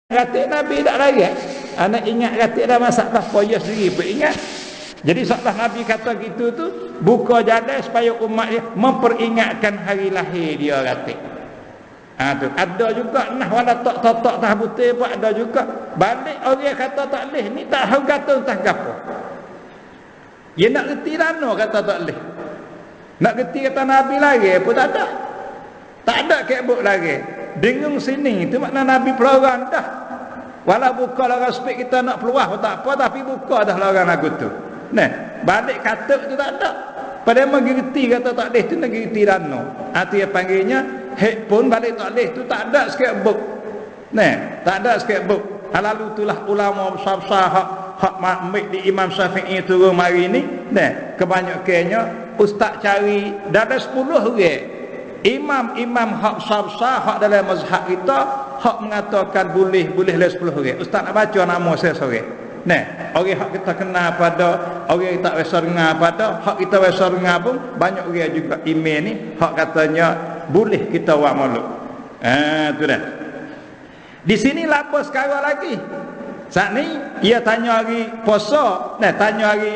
Ratik Nabi tak larat. Anak ingat ratik dah masalah poya sendiri pun ingat. Jadi setelah Nabi kata gitu tu, buka jalan supaya umat dia memperingatkan hari lahir dia ratik. Tu ada juga nah wala tak tah butir pun ada juga. Balik orang kata tak leh ni tak tahu kata entah gapo. Dia nak reti dano kata tak leh. Nak reti kata Nabi lagi pun tak ada. Tak ada kebuk lagi. Dengung sini tu makna Nabi pelarang dah. Walau buka larang sepik kita nak peluah pun tak apa, tapi buka dah larang lagu tu. Nah, balik kata tu tak ada. Pada mengerti kata tak leh tu nak gerti dano. Itu yang panggilnya hek pun balik tak leh tu tak ada sikit buk. Nah, tak ada sikit buk. Lalu itulah ulama besar-besar hak makmik di Imam Syafi'i turun mari ni. Nah, kebanyakannya ustaz cari dalam 10 orang. Imam-imam hak besar-besar hak dalam mazhab kita hak mengatakan boleh le 10 orang. Ustaz nak baca nama saya seorang. Nah, orang hak kita kenal pada, orang tak biasa dengar pada, hak kita biasa dengar pun banyak orang juga email ni hak katanya boleh kita buat maulud. Tu dah. Di sini lapor sekarang lagi. Saat ni ia tanya hari puasa, tanya hari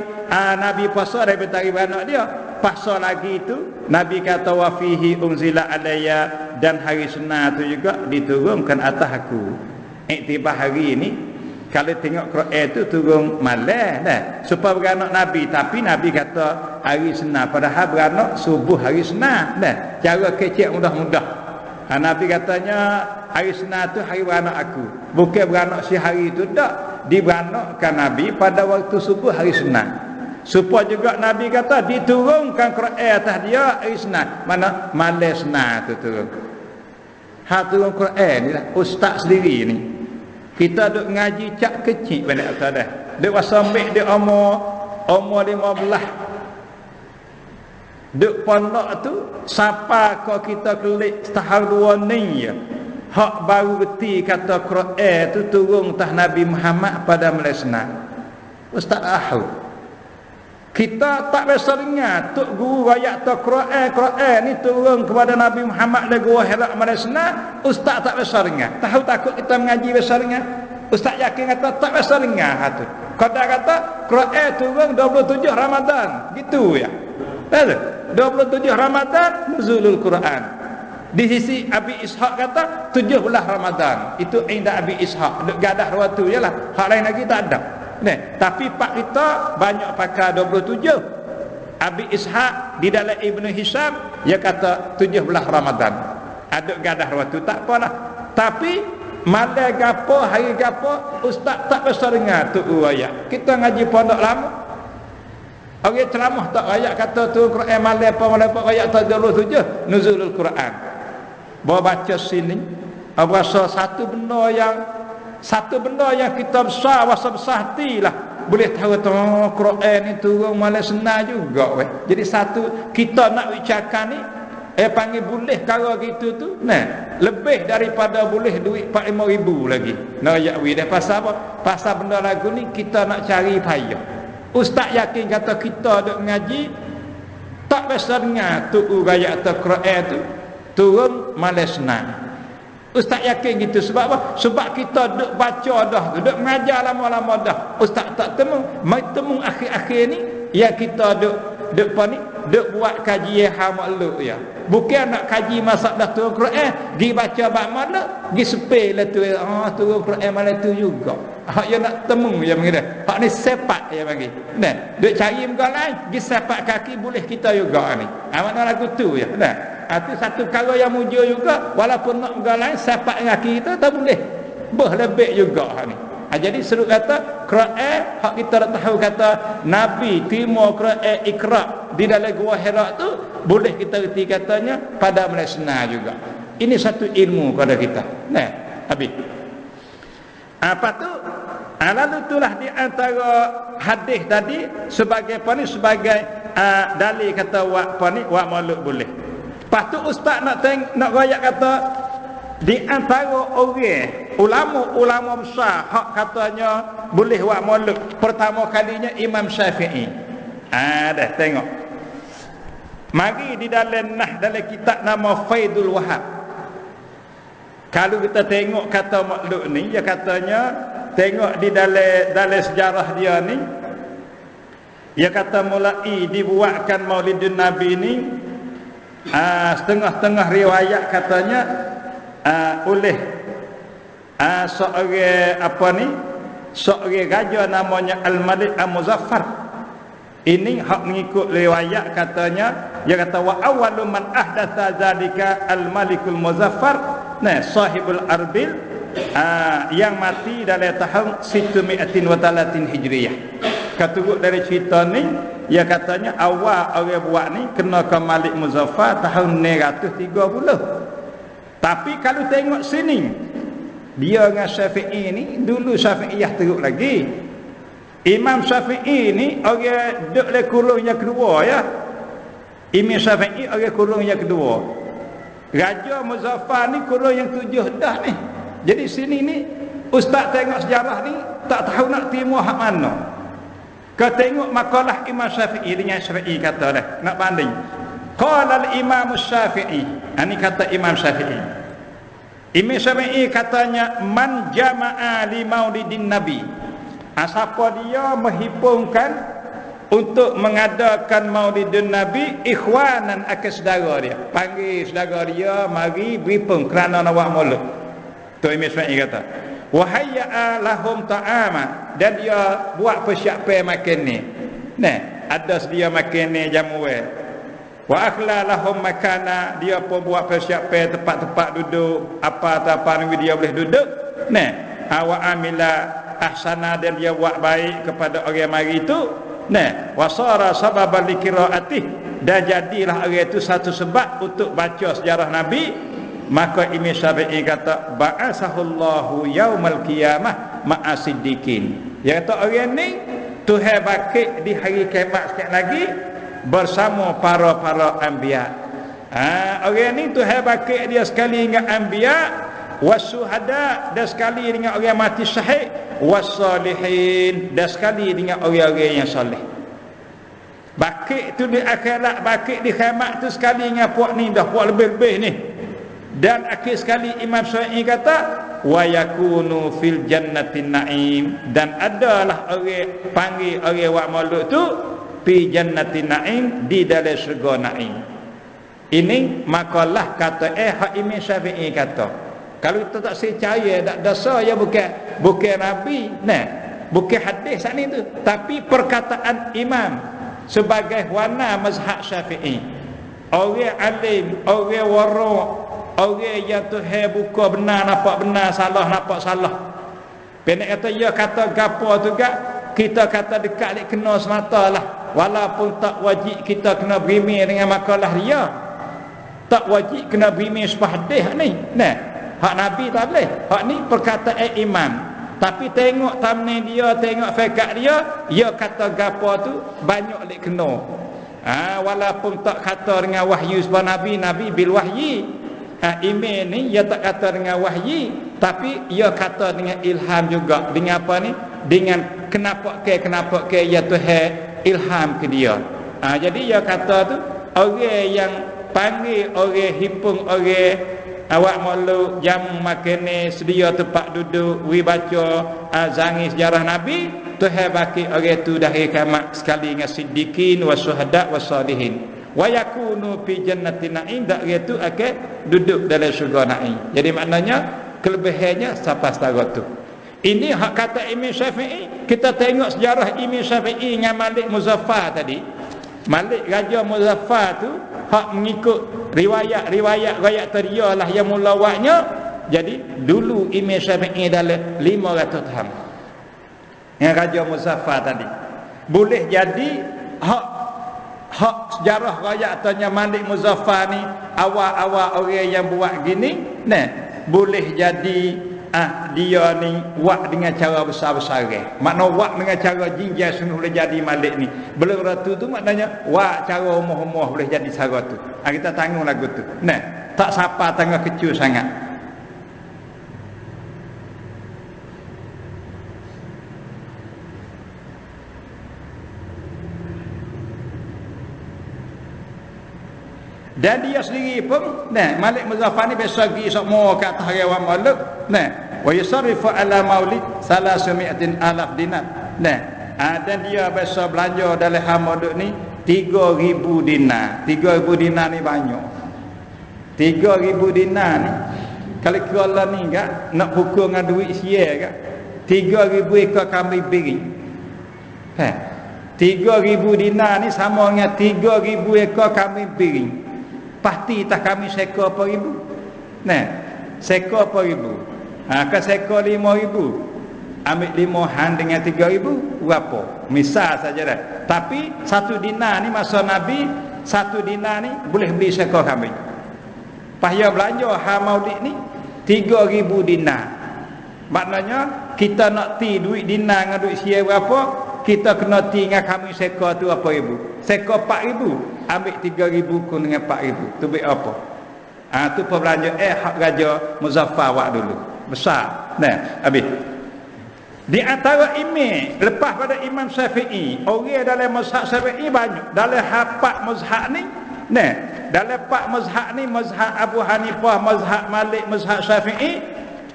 Nabi puasa daripada hari beranak dia. Pasal lagi itu Nabi kata wa fihi unzila alayya, dan hari Senin tu juga diturunkan atas aku. Iktibar hari ini kalau tengok Quran tu turun malam dah supaya beranak Nabi, tapi Nabi kata hari Senin padahal beranak subuh hari Senin dah. Cara kecek mudah-mudah. Nabi katanya hari Senin tu hari beranak aku. Bukan beranak si hari tu tak. Diberanakkan Nabi pada waktu subuh hari Senin. Supaya juga Nabi kata diturunkan Quran atas dia hari Senin. Mana malam Senin tu turun. Turun Quran ni lah ustaz sendiri ni. Kita duk ngaji cak kecil banyak atas dah. Duk sampai dia umur 15. Duk pondok tu siapa kau kita kelik setahun 2 ni ya. Hak baru reti kata Quran tu turun atas Nabi Muhammad pada malam Senin. Ustaz tahu. Kita tak biasa dengar tok guru ayat Quran ni turun kepada Nabi Muhammad dan guru Hira malam Senin. Ustaz tak biasa dengar. Tahu takut kita mengaji biasa dengar. Ustaz yakin kata tak biasa dengar tu. Qadar kata Quran turun 27 Ramadan. Gitu ya. Betul? 27 Ramadan nuzulul Quran. Di sisi Abi Ishaq kata 17 Ramadan. Itu inda Abi Ishaq. Duk gadah waktu jelah. Hak lain lagi tak ada. Tapi pak kita banyak pakai 27. Abi Ishaq di dalam Ibnu Hisham dia kata 17 Ramadan. Ada gadah waktu tak apalah. Tapi malam gapo hari gapo ustaz tak biasa dengar tu ayat. Kita ngaji pondok lama. Orang ceramah tak ayat kata tu Quran malam apa ayat 37 nuzulul Quran. Bawa baca sini berasa satu benda yang kita besar wasa besar hatilah boleh tahu Quran ni turun malam Senin juga weh. Jadi satu kita nak bicarakan ni panggil boleh kalau gitu tu lebih daripada boleh duit 45,000 lagi nak ayat wi dah pasal apa? Pasal benda lagu ni kita nak cari payah. Ustaz yakin kata kita duk ngaji tak biasa dengar tu ayat Quran tu turun malam Senin. Ustaz yakin gitu sebab apa? Sebab kita duk baca dah, duk mengajar lama-lama dah. Ustaz tak temu, mai temu akhir-akhir ni ya kita duk buat kajian hal makhluk ya. Bukan nak kaji masalah turun Quran, pergi baca bab mana, pergi sepel lah tu. Turun Quran malam tu juga. Hak yang nak temu ya panggil. Hak ni sepak ya panggil. Duk cari muka lain, pergi sepak kaki boleh kita juga ni. Makna lagu tu ya. Itu satu perkara yang mujur juga. Walaupun nak muka lain, sepak kaki kita tak boleh. Lebih juga ni. Jadi seru kata Quran hak kita dah tahu kata Nabi terima Quran Iqra di dalam gua Hira tu boleh kita reti katanya pada malam Senin juga. Ini satu ilmu pada kita. Habis. Apa tu? Lalu itulah di antara hadis tadi sebagai apa ni sebagai dalil kata wak maulud boleh. Lepas tu ustaz nak royak kata di antara orang ulama besar hak katanya boleh buat maulud pertama kalinya Imam Syafi'i. Dah tengok. Mari di dalam dalam kitab nama Faidul Wahab. Kalau kita tengok kata makhluk ni, dia katanya tengok di dalam sejarah dia ni, dia kata mulai dibuatkan Maulidun Nabi ni, setengah-tengah riwayat katanya oleh seorang raja namanya Al-Malik Al-Muzaffar. Ini hak mengikut riwayat katanya, dia kata wa awwalu man ahdatsa zalika Al-Malikul Muzaffar, sahibul Arbil, yang mati dalam tahun 730 Hijriah. Keturut dari cerita ni, dia katanya awal orang buat ni kena ke Malik Muzaffar tahun 930. Tapi kalau tengok sini, dia dengan Syafi'i ni dulu Syafi'iyah teruk lagi. Imam Syafi'i ni orang duduk dalam kurung yang kedua ya. Imam Syafi'i orang kurung yang kedua. Raja Muzaffar ni kurung yang 7 dah ni. Jadi sini ni ustaz tengok sejarah ni tak tahu nak terima hak mana. Kau tengok makalah Imam Syafi'i dengan Syafi'i kata dah, nak banding. Qala al-Imam Syafi'i, ini kata Imam Syafi'i. Imam Syafi'i katanya man jama'a li maulidin Nabi. Siapa dia menghimpunkan untuk mengadakan Maulidun Nabi ikhwanan akan saudara dia. Panggil saudara dia mari berhimpun kerana nak buat maulid. Tu Imam Syafi'i kata. Wa hayya lahum ta'ama, dan dia buat persiapan makan ni. Ada sedia makan ni jamu. Wa akhla lahum makana, dia pun buat persiapan tempat-tempat duduk, apa ni dia boleh duduk. Wa amila ahsana, dan dia buat baik kepada orang mari itu. Wasara sababan liqiraatih, dan jadilah orang itu satu sebab untuk baca sejarah Nabi. Maka Imam Syafi'i kata ba'asahullahu yaumal qiyamah ma'asiddiqin. Dia kata orang ni Tuhan bangkit di hari kiamat sekali lagi bersama para anbiya. Orang ni Tuhan bangkit dia sekali dengan anbiya, wasuhada, dan sekali dengan orang mati syahid, wasalihin, dan sekali dengan orang-orang yang soleh. Bangkit tu di akhirat, bangkit di kiamat tu sekali dengan puak ni, dah puak lebih-lebih ni. Dan akhir sekali Imam Syafi'i kata wa yakunu fil jannatin na'im, dan adalah orang panggil orang wak maulud tu fi jannatin na'im, di dalam syurga na'im. Ini makalah kata hak Imam Syafi'i kata. Kalau kita tak percaya tak dosa, ya bukan Nabi, bukan hadis sat ni tu, tapi perkataan imam sebagai warna mazhab Syafi'i. Orang alim, orang wara', orang yang Tuhan buka benar nampak benar, salah nampak salah. Penak kata ya kata gapo tu gak, kita kata dekat lek kena sematalah. Walaupun tak wajib kita kena berimeh dengan makalah dia. Tak wajib kena berimeh sepahadih ni. Hak Nabi tak boleh. Hak ni perkataan imam. Tapi tengok tamne dia, tengok fiqh dia, dia kata gapo tu banyak lek kena. Walaupun tak kata dengan wahyu sebab Nabi bil wahyi. Imam ni dia tak kata dengan wahyi, tapi dia kata dengan ilham juga. Dengan apa ni? Dengan kenapa ke ya Tuhan ilham ke dia. Jadi dia kata tu orang yang panggil orang himpun orang awak malu jam makan ni, sedia tempat duduk, wi baca zangi sejarah Nabi, Tuhan bagi orang tu dah kiamat sekali dengan siddiqin wasuhada wasalihin. Wa yakunu fi jannatin na'im, dak itu akan duduk dalam syurga na'im. Jadi maknanya kelebihannya siapa setara tu. Ini hak kata Imam Syafi'i. Kita tengok sejarah Imam Syafi'i dengan Malik Muzaffar tadi. Malik Raja Muzaffar tu hak mengikut riwayat terialah yang mula waknya. Jadi dulu Imam Syafi'i dalam 500 tahun yang Raja Muzaffar tadi. Boleh jadi hak sejarah rakyat tanya Malik Muzaffar ni awal-awal orang yang buat gini, boleh jadi dia ni buat dengan cara besar-besar. Makna buat dengan cara jinjai sungguh boleh jadi Malik ni. Belum ratu tu maknanya buat cara umur-umur boleh jadi cara tu. Kita tanggung lagu tu. Tak siapa tengah kecil sangat. Dan dia sendiri pun Malik Muzaffar ni biasa pergi semua kat atas rewan maulud wa yusarrifu ala maulid 300,000 dinar dan dia biasa belanja dalam maulud ni 3,000 dinar. 3,000 dinar ni banyak. 3,000 dinar ni kalau kira ni kan nak pukul dengan duit sia kan 3,000 ekor kambing biri. 3,000 dinar ni sama dengan 3,000 ekor kambing biri. Pasti tak kami sekor per ribu. Sekor per ribu. Kan sekor 5,000. Ambil 5 han dengan 3,000 berapa? Misal saja dah. Tapi 1 dinar ni masa Nabi 1 dinar ni boleh beli sekor kambing. Payah belanja hal maulid ni 3,000 dinar. Maknanya kita nak ti duit dinar dengan duit sia berapa, kita kena ti dengan kambing sekor tu apa ribu. Sekor 4,000, ambil 3,000 kun dengan 4,000. Tu duit apa? Tu perbelanja hak Raja Muzaffar wak dulu. Besar. Habis. Di antara imam lepas pada Imam Syafi'i, orang dalam mazhab Syafi'i banyak. Dalam hafak mazhab ni, dalam 4 mazhab ni, mazhab Abu Hanifah, mazhab Malik, mazhab Syafi'i,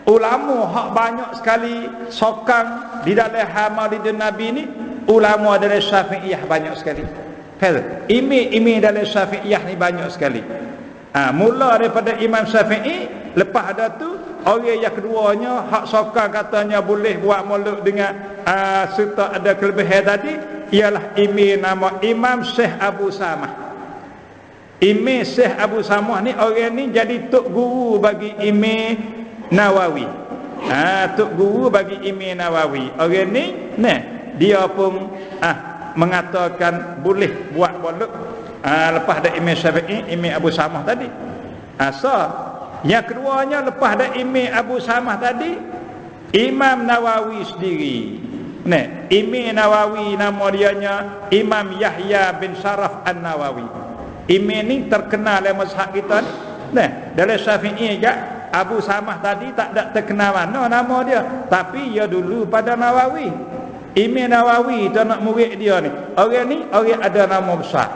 ulama hak banyak sekali sokang di dalam Maulidin Nabi ni, ulama dalam Syafi'iyah banyak sekali. Imam dalam Syafi'iyah ni banyak sekali. Mula daripada Imam Syafi'i, lepas ada tu orang yang keduanya hak sokang katanya boleh buat maulud dengan serta ada kelebihan tadi, ialah imam nama Imam Syekh Abu Samah. Imam Syekh Abu Samah ni orang ni jadi tok guru bagi Imam Nawawi. Tok guru bagi Imam Nawawi. Orang ni dia pun mengatakan boleh buat maulud lepas dari Imam Syafi'i, Imam Abu Samah tadi. Yang keduanya lepas dari Imam Abu Samah tadi, Imam Nawawi sendiri. Imam Nawawi nama dianya Imam Yahya bin Sharaf An-Nawawi. Imam ni terkenal dalam mazhab kita ni. Dalam Syafi'i juga Abu Samah tadi tak ada terkenal mana nama dia, tapi dia dulu pada Nawawi. Imam Nawawi tu anak murid dia ni. Orang ni orang ada nama besar.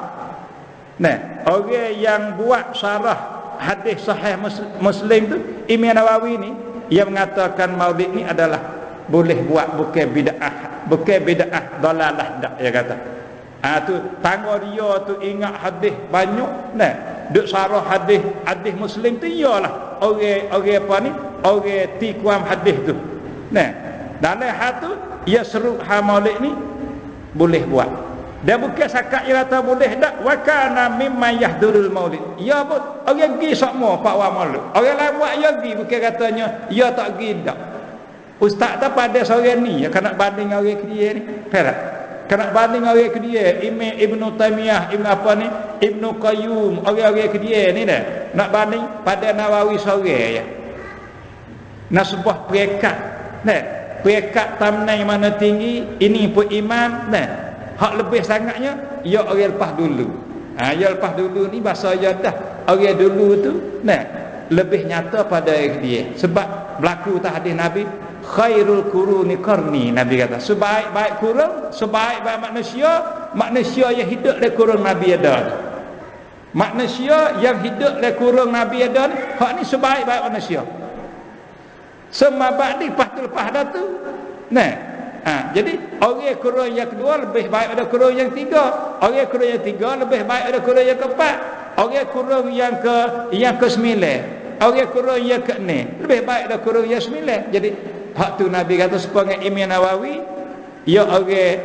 Orang yang buat syarah hadis sahih Muslim tu Imam Nawawi ni, ia mengatakan maulid ni adalah boleh buat, bukan bid'ah dalalah dak, dia kata. Tu tangga dia tu ingat hadis banyak duk syarah hadis Muslim tu, ialah orang apa ni, orang tikuam hadis tu. Dalam hal tu ia seru maulid ni boleh buat. Dan bukan sakat dia kata boleh tak, wa kana mimma yahdurul maulid. Ya pun orang pergi semua pak wa maulid. Orang lain buat ya pergi, bukan katanya ya tak pergi dak. Ustaz tak pada seorang ni ya kena banding orang dia ni. Perak. Kena banding orang dia, Imam Ibn Taimiyah, Ibn apa ni, Ibn Qayyum, orang-orang dia ni dah. Nak banding pada Nawawi seorang ya. Nak sebuah perekat. Perekat tamnai mana tinggi, ini pun imam hak lebih sangatnya ya orang lepas dulu. Ya lepas dulu ni bahasa ya dah. Orang dulu tu lebih nyata pada dia. Sebab berlaku tak hadis Nabi, khairul quruni qarni, Nabi kata sebaik-baik kurun, sebaik-baik manusia yang hidup dalam kurun Nabi ada. Manusia yang hidup dalam kurun Nabi ada ni, hak ni sebaik-baik manusia. Semua ba'di lepas dah tu. Jadi orang kurun yang kedua lebih baik daripada kurun yang tiga. Orang kurun yang tiga lebih baik daripada kurun yang keempat. Orang kurun yang ke-9. Orang kurun yang ke-6 lebih baik daripada kurun yang 9. Jadi hak tu Nabi kata supaya Imam Nawawi ya orang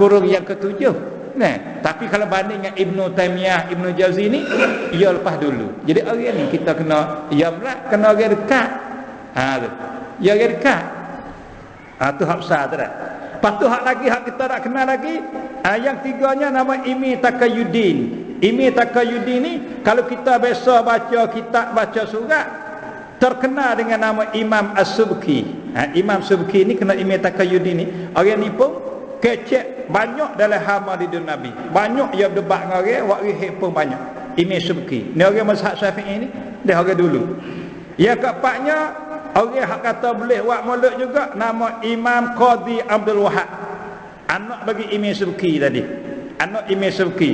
kurun yang ke-7. Tapi kalau banding dengan Ibn Taimiyah, Ibn Jauzi ni, ia lepas dulu. Jadi orang ni kita kena kena orang dekat. Ya orang dekat. Tu hak besar tu dah. Lepas tu hak lagi, hak kita tak kenal lagi. Yang tiganya nama Imi Taqiyuddin. Imi Taqiyuddin ni kalau kita biasa baca kitab, baca surat, terkenal dengan nama Imam As-Subki. Imam Subki ni kena Imi Taqiyuddin ni. Orang ni pun kecek banyak dalam Maulidin Nabi. Banyak dia debat dengan orang, wak rihik pun banyak. Imam Subki. Ni orang mazhab Syafi'i ni, dia orang dulu. Yang keempatnya, orang hak kata boleh buat maulud juga, nama Imam Qadhi Abdul Wahab. Anak bagi Imam Subki tadi. Anak Imam Subki.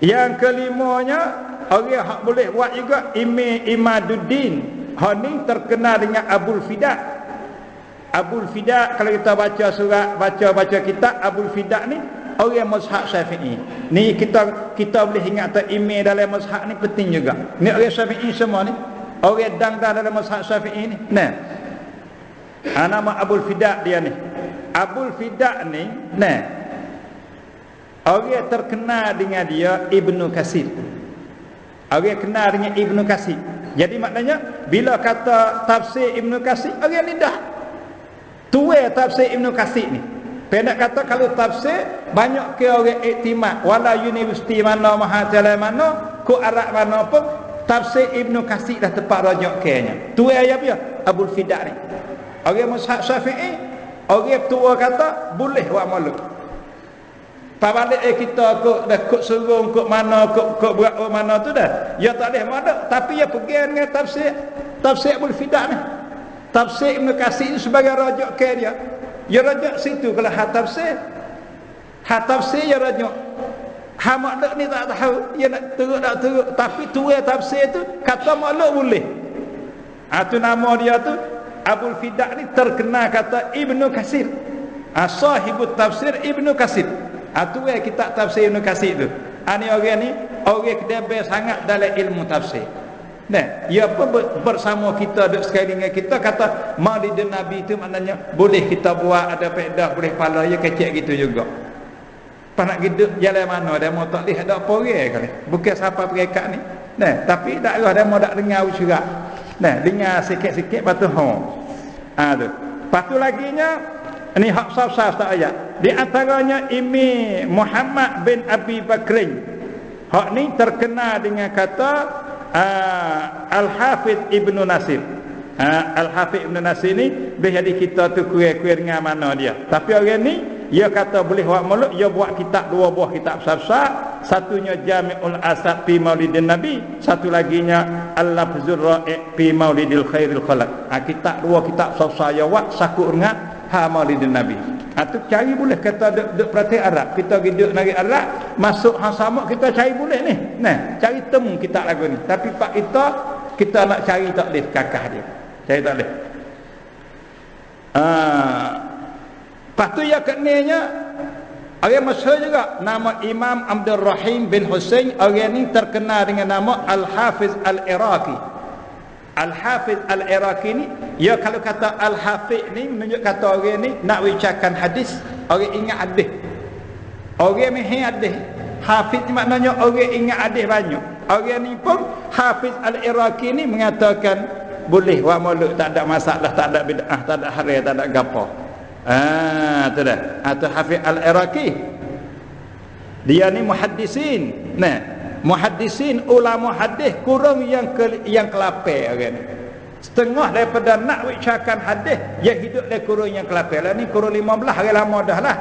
Yang kelimanya, orang hak boleh buat juga Imaduddin. Hak ni terkenal dengan Abul Fida. Abul Fida, kalau kita baca surat, baca kitab Abul Fida ni orang mazhab Syafi'i. Ni kita boleh ingat tak email dalam mazhab ni penting juga. Ni orang Syafi'i semua ni. Orang dang-dang dalam mazhab Syafi'i ni. Nah. Nama Abul Fida dia ni. Abul Fida ni, nah. Orang terkenal dengan dia Ibnu Katsir. Orang kenal dengan Ibnu Katsir. Jadi maknanya bila kata tafsir Ibnu Katsir, orang ni dah tua tafsir Ibnu Katsir ni. Pendak kata kalau tafsir banyak ke orang iktimad, wala universiti mana, mahajalah mana, ku Arab mana pun tafsir Ibnu Katsir dah tepat rajak kenya. Tua ya dia Abul Fida ni. Orang mazhab Syafi'i, orang tua kata boleh buat maulud. Pabalik kita kok suruh kok mana kok buat mana tu dah. Ya tak boleh maulud, tapi ya pegang dengan tafsir Abul Fida ni. Tafsir Ibnu Katsir sebagai rajak ke dia. Ya rajak situ kalau tafsir ya rajak. Ha makluk ni tak tahu, ya nak teruk, tapi tua tafsir tu kata makluk boleh. Tu nama dia tu Abul Fida ni terkenal kata Ibnu Katsir. Sahibut tafsir Ibnu Katsir. Tu kitab tafsir Ibnu Katsir tu. Ni orang ni orang kedebel sangat dalam ilmu tafsir. Nah, ia pun bersama kita duduk sekali dengan kita kata Maulidin Nabi itu maknanya boleh kita buat, ada faedah, boleh pahala, ya kecil gitu juga. Pas nak hidup jalan mana dia mau tak lihat ada apa orang kali. Bukan siapa perekat ni. Nah, tapi dakwah dia mau tak dengar usurat. Nah, dengar sikit-sikit patu tu. Patu laginya ni hak sah-sah tak ayat. Di antaranya Imi Muhammad bin Abi Bakrin. Hak ni terkenal dengan kata Al-Hafidh Ibnu Nasir. Al-Hafidh Ibnu Nasir ni jadi kita tu kuih-kuih dengan mana dia. Tapi orang ni dia kata boleh buat maulud, dia buat kitab, 2 buah kitab besar-besar. Satunya Jami'ul Asad fi Maulidin Nabi, satu laginya Al-Lafzur Ra'i' fi Maulidil Khairil Khalaq. Kitab 2 kitab besar dia buat sakut dengan Maulidin Nabi. Tu cari boleh kata duk perhati Arab. Kita hidup negeri Arab, masuk hang sama kita cari boleh ni. Nah, cari temu kitab lagu ni. Tapi pak kita nak cari tak boleh kakah dia. Cari tak boleh. Lepas tu yang kenanya orang masyhur juga nama Imam Abdul Rahim bin Husain. Orang ni terkenal dengan nama Al-Hafiz Al-Iraqi. Al-Hafiz Al-Iraqi ni, ya kalau kata Al-Hafiz ni menunjuk kata orang ni nak ucapkan hadis, orang ingat hadis. Orang meh hadis. Hafiz ni maknanya orang ingat hadis banyak. Orang ni pun Hafiz Al-Iraqi ni mengatakan boleh buat maulud, tak ada masalah, tak ada bid'ah, tak ada haram, tak ada gapo. Tu dah. Tu Hafiz Al-Iraqi. Dia ni muhaddisin. Nah, muhaddisin ulama hadis kurang yang kelapar orang ni. Setengah daripada nak ucapkan hadis dia hidup le kurang yang kelapar. Lah ni kurang 15 hari lama dah lah.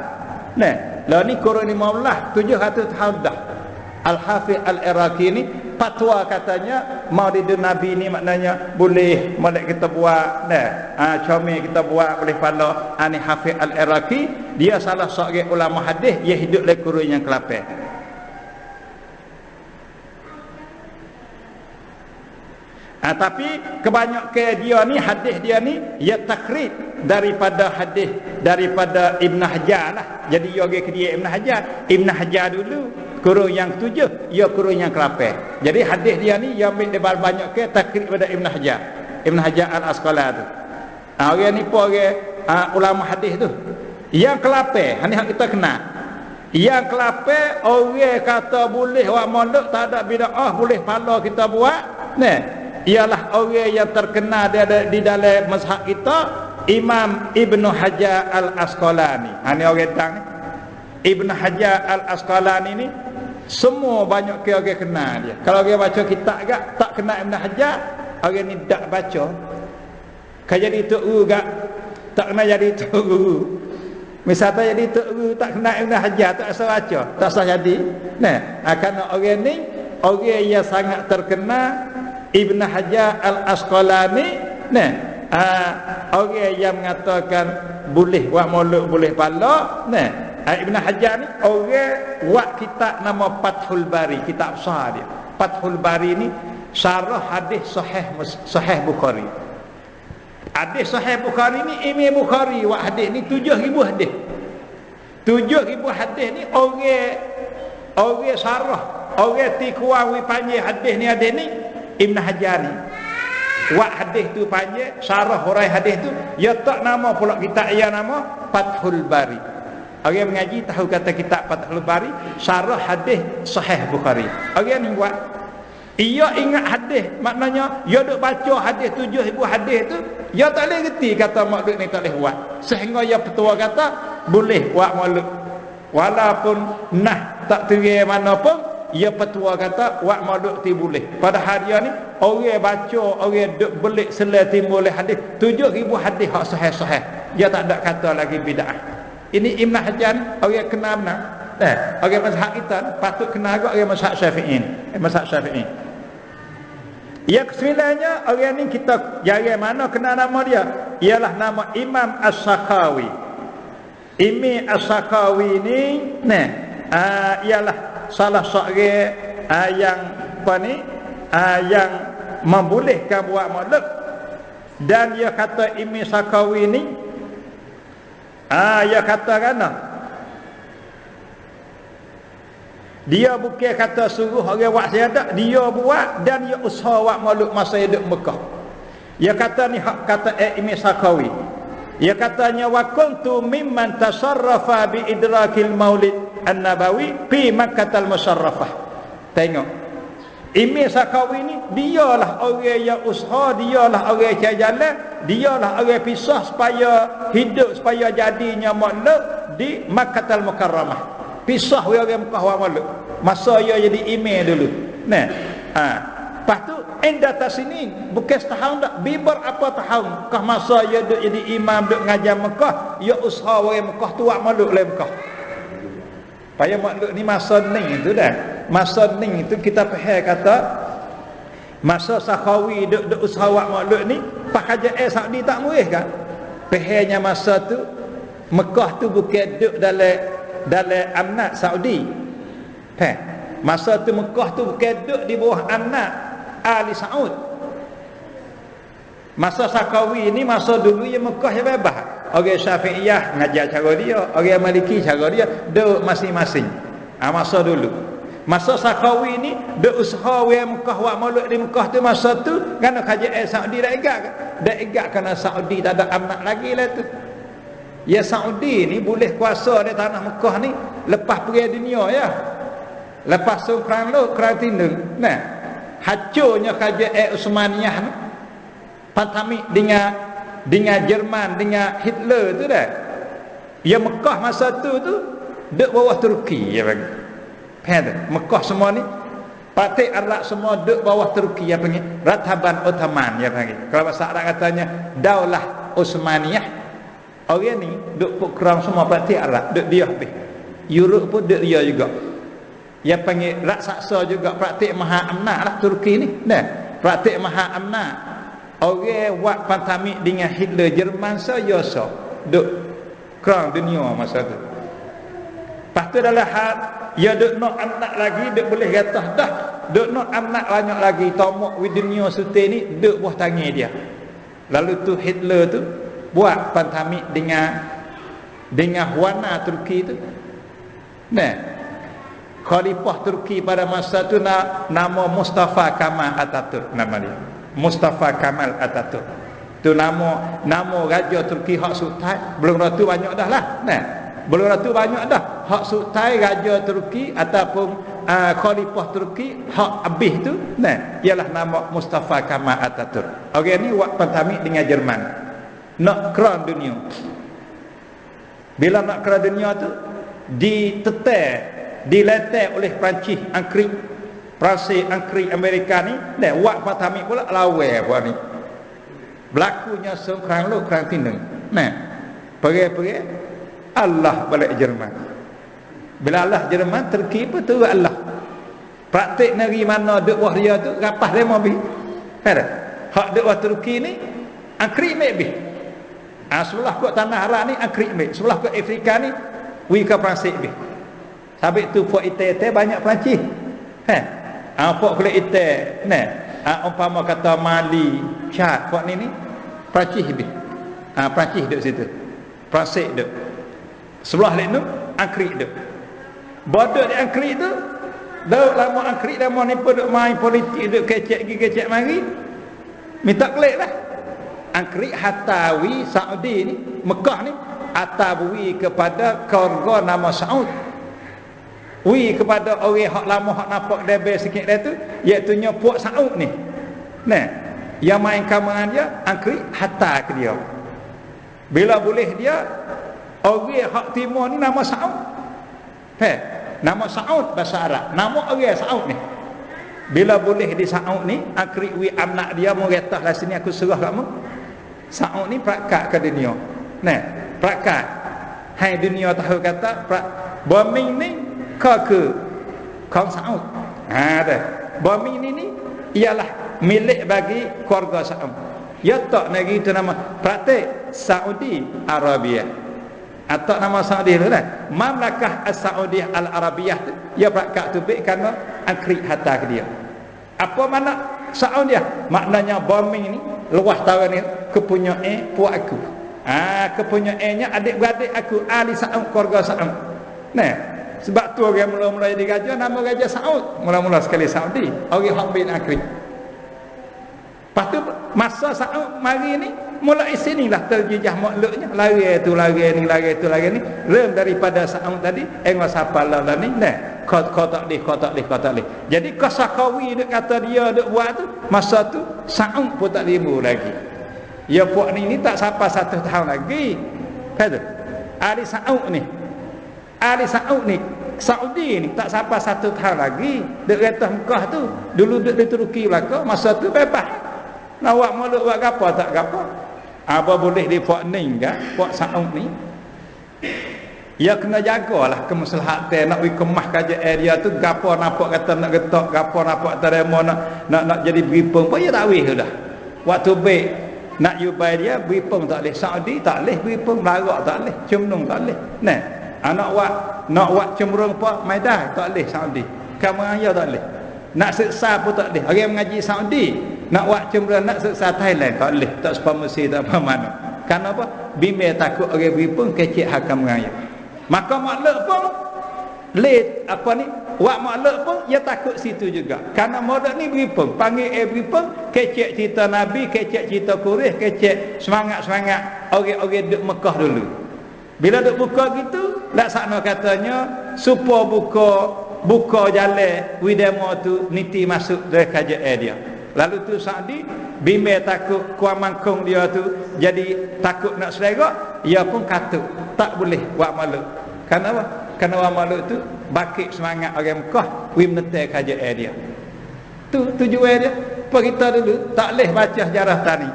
Nah, lah ni kurang 15 700 tahun dah. Al-Hafiz Al-Iraqi ni fatwa katanya Maulidin Nabi ni maknanya boleh kita buat, nah. Comel kita buat boleh pahala. Ni Hafiz Al-Iraqi dia salah seorang ulama hadis, dia hidup le kurang yang kelapar. Tapi kebanyakan dia ni hadis dia ni ia takrib daripada hadis daripada Ibn Hajar lah. Jadi dia ke dia Ibn Hajar dulu kurung yang 7, ia kurung yang 8. Jadi hadis dia ni ia ambil dia banyak ke takrib pada Ibn Hajar Al-Asqalani tu. Orang ni pun orang ulama hadis tu. Yang ke-8 ni hak kita kenal. Yang ke-8 orang kata boleh buat maulud, tak ada bid'ah, boleh pahala kita buat. Nah, ialah orang yang terkenal di dalam mazhab kita, Imam Ibn Hajar Al-Asqalani. Ini orang tang ni. Ibn Hajar Al-Asqalani ni semua banyak ke orang kenal dia. Kalau orang baca kitab agak tak kenal Ibn Hajar, orang ni tak baca. Kan jadi tok guru gak tak kena jadi tok guru. Misalnya jadi tok guru tak kenal Ibn Hajar, tak usah baca, tak usah jadi. Nah, kerana orang ni orang yang sangat terkenal Ibn Hajar Al-Asqalani, nah, orang yang mengatakan boleh buat maulud, boleh pahala, nah, Ibn Hajar ni orang buat kitab nama Fathul Bari, kitab besar dia. Fathul Bari ni syarah hadis sahih Bukhari. Hadis sahih Bukhari ni Imam Bukhari buat hadis ni 7,000 hadis. 7,000 hadis ni orang syarah, orang ti kuat wi panjang hadis ni Ibn Hajar ni. Buat hadis tu panjang, syarah hurai hadis tu, ya tak nama pula kitab ia nama Fathul Bari. Orang mengaji tahu kata kitab Fathul Bari, syarah hadis sahih Bukhari. Orang ni buat, ia ingat hadis, maknanya ia duk baca hadis 7,000 hadis tu, ia tak boleh reti kata makhluk ni tak boleh buat. Sehingga ia petua kata boleh buat makhluk. Walaupun nah tak teria mana pun, ia petua kata buat makhluk ti boleh. Padahal dia ni orang baca, orang duk belik selai timbul hadis 7,000 hadis hak sahih-sahih. Dia tak ada kata lagi bid'ah. Ini Ibn Hajar orang kenal benar. Orang mazhab kita patut kenal juga orang mazhab Syafi'i. Mazhab Syafi'i. Yang kesembilannya orang ni kita jarang mana kenal nama dia, ialah nama Imam As-Sakhawi. Imam As-Sakhawi ni ialah salah seorang yang apa ni yang membolehkan buat makhluk. Dan dia kata Imam As-Sakhawi ni dia kata kerana dia bukan kata suruh orang buat syahadat, dia buat dan dia usaha buat makhluk masa hidup Mekah. Dia kata ni hak kata Imam Sakhawi. Dia katanya wa kuntu mimman tasarrafa bi idrakil maulid an-nabawi fi Makkahal Musharrafah. Tengok Imam Sakhawi ni dialah orang yang usaha, dialah orang yang jalan, dialah orang pisah supaya hidup, supaya jadinya makhluk di Makkahal Mukarramah. Pisah orang Mekah wa makhluk. Masa dia jadi imam dulu. Lepas tu indah tasinin bukan setahun dak, bibar apa tahun kah masa dia duk jadi imam duk ngajar Mekah, dia usaha orang Mekah tu wa makhluk le Mekah. Paya makhluk ni masa ni tu dah. Masa ni tu kita faham kata masa Sakhawi duk usaha buat makhluk ni pak kerajaan Saudi tak murih kan. Fahamnya masa tu Mekah tu bukan duk dalam amnat Saudi. Masa tu Mekah tu bukan duk di bawah amnat Ali Saud. Masa Sakhawi ni masa dulu yang Mekah yang bebas. Orang Syafi'iyah ngajar cara dia, orang Maliki cara dia, duk masing-masing. Masa dulu. Masa Sakhawi ni duk usaha orang Mekah buat makhluk di Mekah tu masa tu kerana kerajaan Saudi dah igak. Dah igak kerana Saudi tak ada amnat lagi lah tu. Ya Saudi ni boleh kuasa di tanah Mekah ni lepas perang dunia ya. Lepas perang Tindung. Nah, hancurnya kerajaan Utsmaniyah ni. Pantamik dengan Jerman, dengan Hitler tu dah. Ya Mekah masa tu duk bawah Turki ya bagi. Mekah semua ni Patih Arab semua duk bawah Turki ya panggil Rataban Ottoman ya panggil. Kalau bahasa Arab katanya Daulah Utsmaniyah. Orang ni duk pukram semua Patih Arab duk dia habis. Europe pun duk dia juga. Ya panggil raksasa juga praktik maha amnat lah Turki ni. Dah. Praktik maha amnat. Orang buat pantamik dengan Hitler Jerman saya duk kerang dunia masa tu. Lepas tu dalam hal ya duk nak anak lagi, duk boleh kata dah duk nak anak banyak lagi, tomok di dunia suti ni duk buah tangan dia. Lalu tu Hitler tu buat pantamik dengan Huana Turki tu. Nah, khalifah Turki pada masa tu nama Mustafa Kamal Atatürk nama dia. Mustafa Kamal Atatürk. Tu nama raja Turki hak sultan. Belum ratu banyak dah lah. Nah, belum ratu banyak dah. Hak sultan raja Turki ataupun khalifah Turki hak habis tu nah ialah nama Mustafa Kamal Atatürk. Orang ni buat pantamik dengan Jerman. Nak keran dunia. Bila nak keran dunia tu diletak oleh Perancis, Perancis, Amerika ni dah buat pantamik pula lawan buat ni. Berlakunya kerang Tindung. Nah, pergi Allah balik Jerman. Bila Allah Jerman Turki pun tu Allah. Praktik negeri mana duk wah dia tu rapah lema bi. Ada. Hak duk wah Turki ni angkrik mek bi. Sebelah kot tanah Arab ni angkrik mek. Sebelah kot Afrika ni wi ke Perancis be. Sabit tu pok ite banyak Perancis. Pok kulit ite, umpama kata Mali, Chad, pok ni Perancis be. Perancis duduk situ. Perancis duduk. Sebelah lain tu Angkrik duduk. Bodoh di Angkrik tu, dah lama Angkrik dah mau ni duduk main politik duduk kecek mari. Minta kelik lah. Angkrik hatawi Saudi ni, Mekah ni atawi kepada keluarga nama Saud. Wi kepada orang hak lama hak nampak debel sikit dia tu, iaitu nya puak Saud ni. Yang main kamangan dia Angkrik hatta ke dia. Bila boleh dia orang hak timur ni nama Saud. Nama Saud bahasa Arab. Nama orang Saud ni. Bila boleh di Saud ni, Angkrik wi anak dia mau retah lah sini aku serah kamu. Saud ni perakat ke dunia. Perakat. Hai dunia tahu kata bombing ni ke kaum Saud. Dah. Bombing ni ialah milik bagi keluarga Saud. Ya tak lagi itu nama praktik Saudi Arabia. Atau nama Saudi tu lah. Mamlakah As-Saudiyah Al-Arabiyah tu, ya perakat tu baik kerana Angkrik hatta ke dia. Apa makna Saudiyah? Maknanya bombing ni luas tahu ni kepunyaan puak aku. Kepunyaannya adik-beradik aku ahli Saud, keluarga Saud. Sebab tu orang mula-mula jadi raja, nama raja Saud. Mula-mula sekali Saudi, orang hak bin Angkrik. Lepas tu masa Saud mari ni mulai sinilah terjejah makhluknya, lari tu lari ni rem daripada Saud tadi siapa lah ni kau tak leh. Jadi Kasakawi duk kata dia duk buat tu, masa tu Saud pun tak ribu lagi. Ya puak ni tak sampai 1 tahun lagi. Kata ahli Saud ni Saudi ni tak sampai 1 tahun lagi duk retah Mekah tu. Dulu duk di Turki belaka, masa tu bebas. Nak buat mulut buat gapo tak gapo. Apa boleh di puak ni kan, puak Saud ni. Ya kena jagalah kemaslahatan nak kemah kerajaan dia tu, gapo nampak kata nak getok, gapo nampak terima nak jadi beripung pun ya tak weh dah. Waktu baik nak yubai dia beripung tak leh, Saudi tak leh beripung, larak tak leh, cemnung tak leh. Nak buat cemrung apa Maidah tak leh Saudi. Kamu ayah tak leh. Nak seksa pun tak leh. Orang mengaji Saudi nak buat cemrung, nak seksa Thailand tak leh, tak sepa Mesir tak apa mana. Kenapa apa? Bimbang takut orang beripung kecik hakam raya. Maka makhluk pun late apa ni, wak makhluk pun dia takut situ juga. Karena makhluk ni beripung, panggil beripung, kecek cerita Nabi, kecek cerita Quraisy, kecek semangat-semangat orang-orang duduk Mekah dulu. Bila duduk buka gitu, laksana katanya supaya buka jalan widemo tu niti masuk dari kerajaan dia. Lalu tu Saudi bimbang takut kuat mangkung dia tu jadi takut nak selegak, ia pun katuk tak boleh buat makhluk. Kenapa? Kerana buat makhluk tu bakit semangat orang Mekah wi menetai kerajaan dia. Tu tujuan dia. Apa kita dulu tak boleh baca sejarah tani.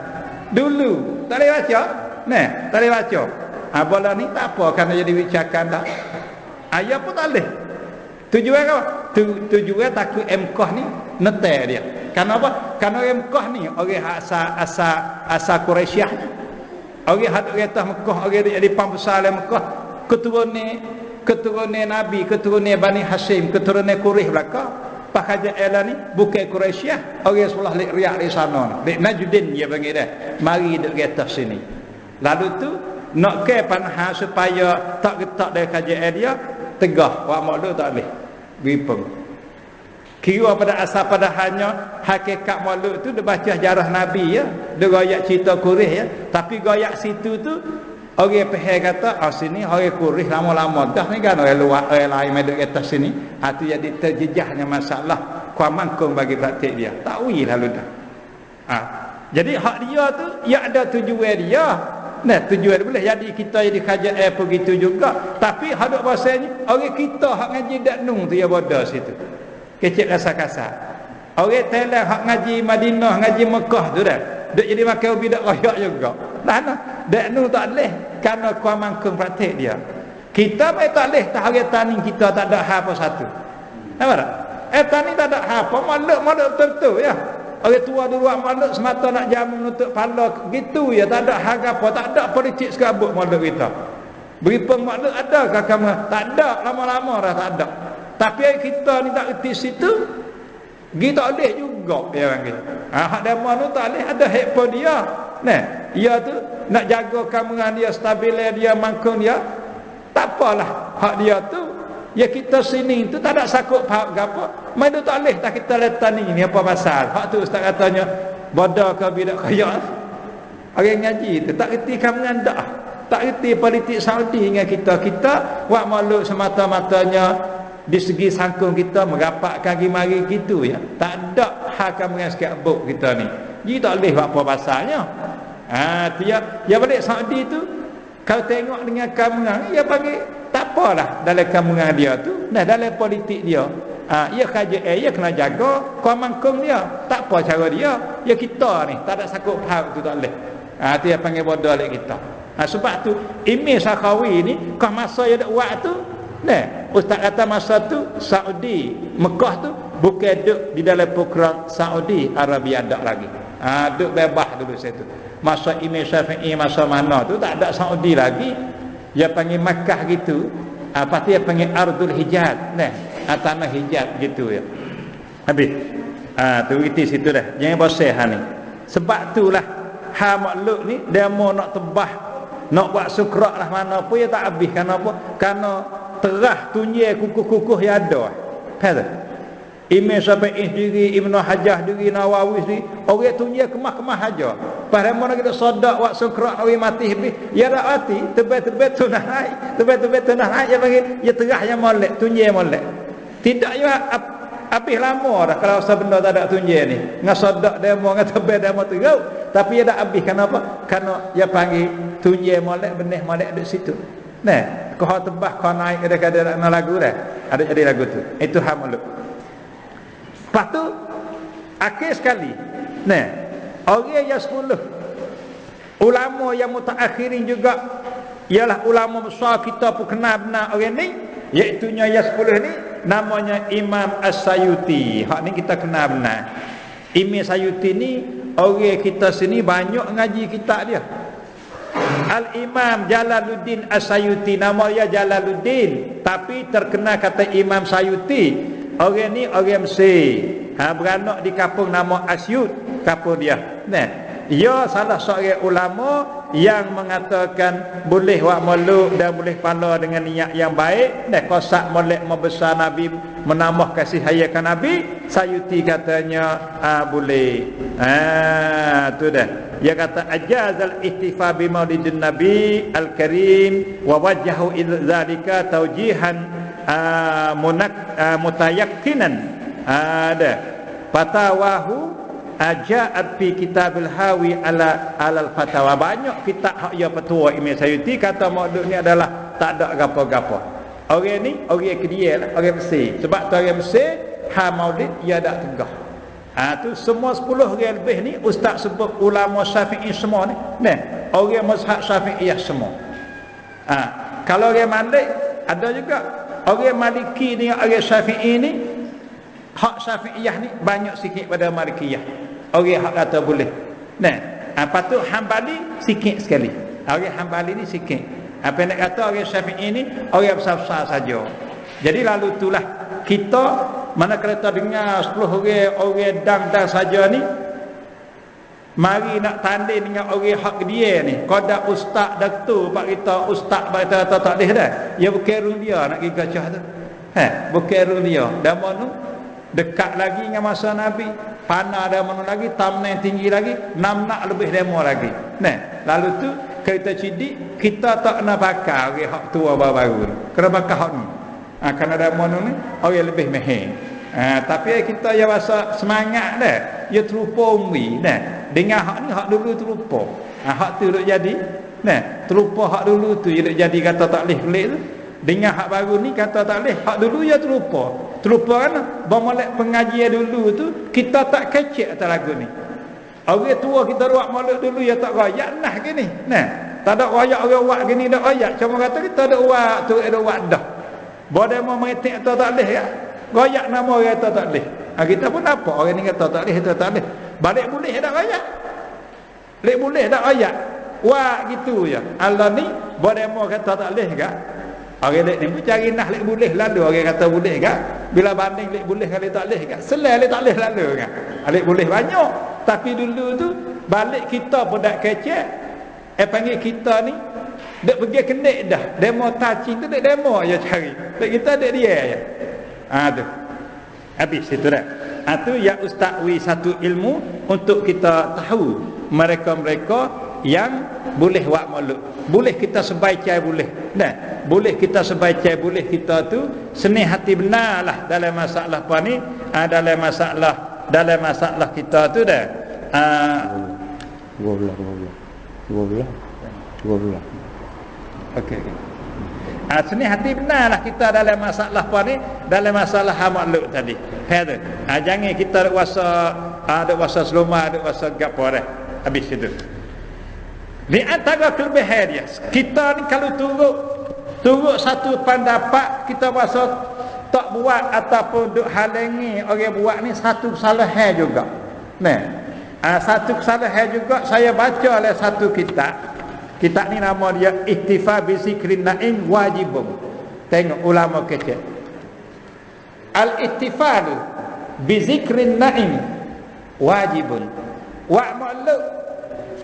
Dulu tak boleh baca. Tak boleh baca. Bola ni tak apa kerana jadi bicakan dah. Ayah pun tak boleh. Tujuan apa? Tujuan takut Mekah ni netai dia. Kenapa? Kerana orang Mekah ni orang asal Quraisyah. Orang hak kata Mekah, orang jadi pembesar Mekah, keturunan Nabi, keturunan Bani Hashim, keturunan Quraisy belaka. Pak Hajar ni bukan Quraisyah, orang sebelah riak di sana. Dek Najuddin dia panggil dia. Mari duk kata sini. Lalu tu nak ke panah supaya tak getak dari kerajaan dia, tegah wak makhluk tak boleh. Beripung. Kira pada asal pada hanya hakikat makhluk tu dia baca sejarah Nabi ya, dia goyak cerita Quraisy ya, tapi goyak situ tu orang pihak kata sini orang Quraisy lama-lama dah ni kan orang luar orang lain medok atas sini, tu jadi terjejahnya masalah kuamangkung bagi praktik dia. Tak wi lalu dah. Jadi hak dia tu ya ada tujuan dia. Tujuan boleh jadi kita jadi kerajaan begitu juga, tapi hadap bahasanya orang kita hak ngaji daknung tu ya bodoh situ. Kecil rasa kasar. Orang Thailand hak ngaji Madinah, ngaji Mekah tu dah. Duk jadi makan ubi dak royak juga. Dak nu tak leh kerana kuat mangkung praktik dia. Kita mai tak leh tak hari tani kita tak ada apa satu. Nampak tak? Tani tak ada apa, makhluk betul ya. Orang tua dulu makhluk semata nak jamu untuk pala gitu ya, tak ada harga apa, tak ada politik sekabut makhluk kita. Beri pemaklum adakah kamu? Tak ada, lama-lama dah tak ada. Tapi kita ni tak reti situ, kita boleh juga dia panggil. Hak demo tu tak boleh ada hak pun dia. Nah, dia tu nak jaga kameran dia stabil dia mangkung dia. Tak apalah hak dia tu. Ya kita sini tu tak ada sakut faham gapo. Mai tu tak boleh tak kita letak ni apa pasal. Hak tu ustaz katanya bodoh ke bidak kaya. Orang ngaji tu tak reti kameran dak. Tak reti politik Saudi dengan kita. Kita buat makhluk semata-matanya di segi sangkung kita merapatkan gimari gitu ya. Tak ada hak kameran sikit buk kita ni. Jadi tak boleh buat apa pasalnya. Dia balik Saudi tu kalau tengok dengan kameran dia panggil tak apalah dalam kameran dia tu. Nah dalam politik dia. Ia kerja ia kena jaga kau mangkung dia. Tak apa cara dia. Ya kita ni tak ada sakut faham tu tak boleh. Dia panggil bodoh oleh kita. Sebab tu Imam Sakhawi ni kau masa dia dak buat tu. Nah, ustaz kata masa tu Saudi Mekah tu bukan duk di dalam program Saudi Arabia dak lagi. Duk bebas dulu situ. Masa Imam Syafi'i masa mana tu tak ada Saudi lagi. Dia panggil Makkah gitu. Apa dia panggil Ardul Hijaz. Nah, tanah Hijaz gitu ya. Habis. Tu itu situ dah. Jangan bosan ni. Sebab itulah makhluk ni dia mau nak tebah, nak buat sukrak lah mana pun dia tak habis. Kenapa? Kerana terah tunjai kukuh-kukuh yang ada. Faham? Imam Syafi'i sendiri, Ibnu Hajar sendiri, Nawawi sendiri, orang tunjai kemah-kemah aja. Pada mana kita sodak buat sukrak awi mati habis, ya dak mati, tebet-tebet tunah naik, tebet-tebet tunah naik dia panggil, ya terah yang molek, tunjai molek. Tidak ya habis lama dah kalau sebenar tak ada tunjai ni. Ngah sodak demo, ngah tebet demo terau, tapi dia dak habis kenapa? Kerana dia panggil tunjai molek, benih molek di situ. Nah, kau tebah kau naik kadang-kadang nak lagu dah. Ada jadi lagu tu. Itu hamuluk. Lepas tu akhir sekali. Nah, orang yang 10 ulama yang mutaakhirin juga ialah ulama besar kita pun kenal benar orang ni, iaitu yang 10 ni namanya Imam As-Sayuti. Hak ni kita kenal benar. Imam Sayuti ni orang kita sini banyak ngaji kitab dia. Al-Imam Jalaluddin As-Sayuti, nama dia Jalaluddin tapi terkenal kata Imam Sayuti. Orang ni orang Mesir. Beranak di kampung nama Asyut kampung dia. Nah, ia salah seorang ulama yang mengatakan boleh buat maulud dan boleh pala dengan niat yang baik. Nah, kosak molek membesar Nabi, menambah kasih hayakan Nabi. Sayuti katanya boleh. Tu dah. Dia kata ajazal ihtifa bi maulidin Nabi al-Karim wa wajhahu idzalika taujihan mutayakkinan. Ada fatawahu ajaat fi kitabil hawi ala al-fatawa. Banyak kitab hak ya petua Imam Sayuti kata maulud ni adalah tak ada gapo-gapo. Orang ni orang kedia lah, orang Mesir. Sebab tu orang Mesir maulid dia dak tegah. Tu semua 10 orang lebih ni ustaz sebut ulama Syafi'i semua ni. Nah, orang mazhab Syafi'iyah semua. Kalau orang Malik ada juga. Orang Maliki dengan orang Syafi'i ni, hak Syafi'iyah ni banyak sikit pada Malikiyah. Orang hak kata boleh. Nah, apa tu Hambali sikit sekali. Orang Hambali ni sikit. Apa nak kata orang Syafi'i ni orang besar-besar saja. Jadi lalu itulah kita mana kereta dengar 10 orang dang saja ni, mari nak tanding dengan orang hak dia ni. Kau dah ustaz doktor pak kita ustaz pak kita tak boleh dah. Ya bukan rung dia nak pergi gacah tu. Bukan rung dia. Dah mana dekat lagi dengan masa Nabi. Panah dah mana lagi, tamnen tinggi lagi, nak lebih demo lagi. Nah, lalu tu kita cidik, kita tak nak pakai orang hak tua baru-baru. Kena pakai hak ni. Kerana dah mana ni orang lebih mahir. Tapi kita ya rasa semangat dah. Ya terlupa umri dah. Dengan hak ni hak dulu terlupa. Hak tu duk jadi. Nah, terlupa hak dulu tu dia duk jadi kata tak leh pelik tu. Dengan hak baru ni kata tak leh, hak dulu ya terlupa. Terlupa kan? Bermolek pengajian dulu tu kita tak kecek atas lagu ni. Orang tua kita buat maulid dulu ya tak royak nah gini. Nah, tak ada royak orang buat gini dak royak. Cuma kata kita ada buat tu ada buat dah. Boleh mau metik atau tak leh ya. Royak nama orang kata tak leh. Kita pun apa orang ni kata tak leh, kita tak leh. Balik boleh dak royak. Lek boleh dak royak. Wah gitu ya. Allah ni berdemo kata tak boleh ke? Orang lek ni pun cari nah lek boleh lalu orang kata boleh ke? Bila banding lek boleh kali tak boleh ke? Selai lek tak boleh lalu ke? Lek boleh banyak. Tapi dulu tu balik kita pun dak kecek. Panggil kita ni dak pergi kenek dah. Demo touching tu dak demo je cari. Lek kita dak dia je. Tu. Habis itu dah. Tu ya ustawi satu ilmu untuk kita tahu mereka-mereka yang boleh buat makhluk. Boleh kita sebaik-baik boleh. Nah, boleh kita sebaik-baik boleh kita tu seni hati benarlah dalam masalah apa ni? Dalam masalah kita tu dah. 12. Okey. Seni hati benarlah kita dalam masalah apa ni? Dalam masalah makhluk tadi. Tu. Jangan kita ada wasa seluma, ada wasa gapo dah. Habis itu. Di antara kelebihan dia, kita ni kalau turut satu pendapat, kita rasa tak buat ataupun duk halangi orang buat ni satu kesalahan juga. Satu kesalahan juga saya baca oleh satu kitab. Kitab ni nama dia Ihtifa bi Zikrin Naim Wajibun. Tengok ulama kecil. Al-ihtifal bi Zikrin Naim Wajibun. Wa makhluk